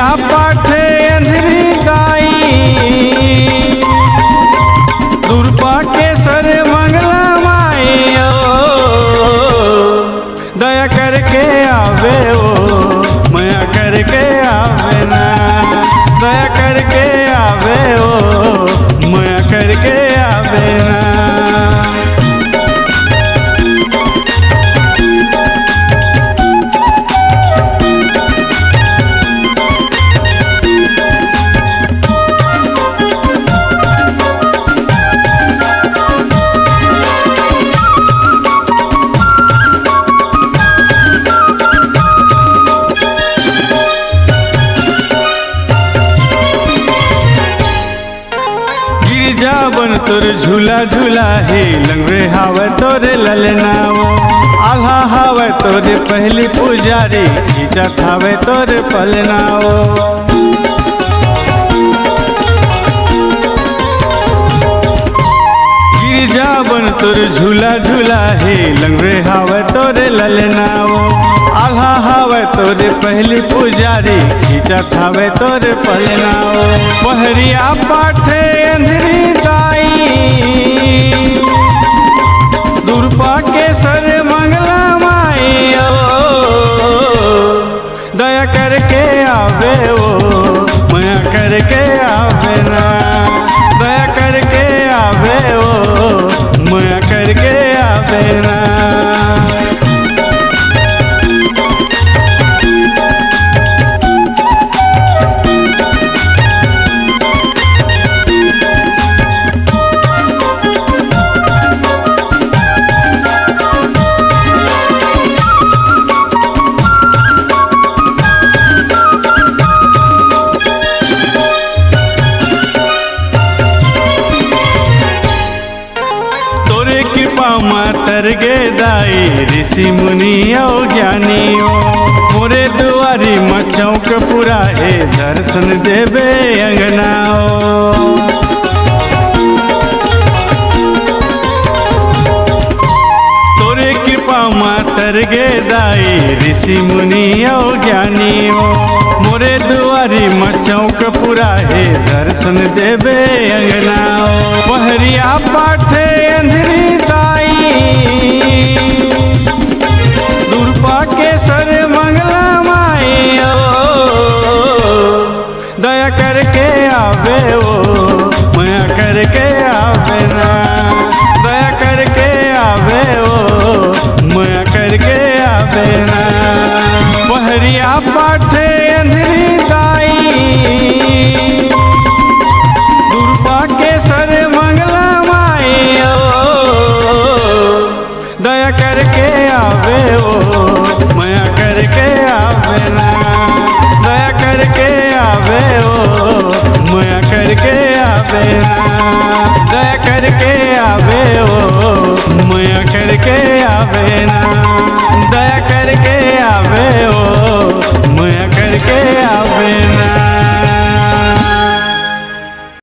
पहरिया पाठे अंधरी दाई दुर्पा के सर मंगला माई दया करके आवे ओ माया करके आवे ना दया करके आवे ओ माया करके आवे ना। बन तोर झूला झूला हे लंगरे हावे तोरे ललनाओ आल्हा हावे तोरे पहली पुजारी खींचा थावे तोरे पलनाओ। गिरजा बन तोर झूला झूला हे लंगरे हावे तोरे ललनाओ आल्हा हावे तोरे पहली पुजारी खींचा थावे तोरे पलनाओ। पहरिया पाठे अंधरी दुर्पा के सर मंगला माई दया करके आवे ओ माया करके आवे ना दया करके आवे ओ माया करके आवे ना। मातर गे दाई ऋषि मुनि और ज्ञानियों मोरे दुआरी मचौक पूरा हे दर्शन देवे अंगनाओ। तोरे कृपा मातर गे दाई ऋषि मुनि और ज्ञानियों मोरे दुआरी मचौक पूरा हे दर्शन देवे अंगनाओ। पहरिया पाठे अंधरी दुर्पा के सर मंगला माई दया करके आवे ओ माया करके आवे ना दया करके आवे ओ माया करके आवे ना। पहरिया पाठे अंधरी दाई दुर्पा के सर मंगला माई दया करके आवे ओ माया करके आवे ना दया करके आवे ओ माया करके आवे ना दया करके आवे ओ माया करके आवे ना।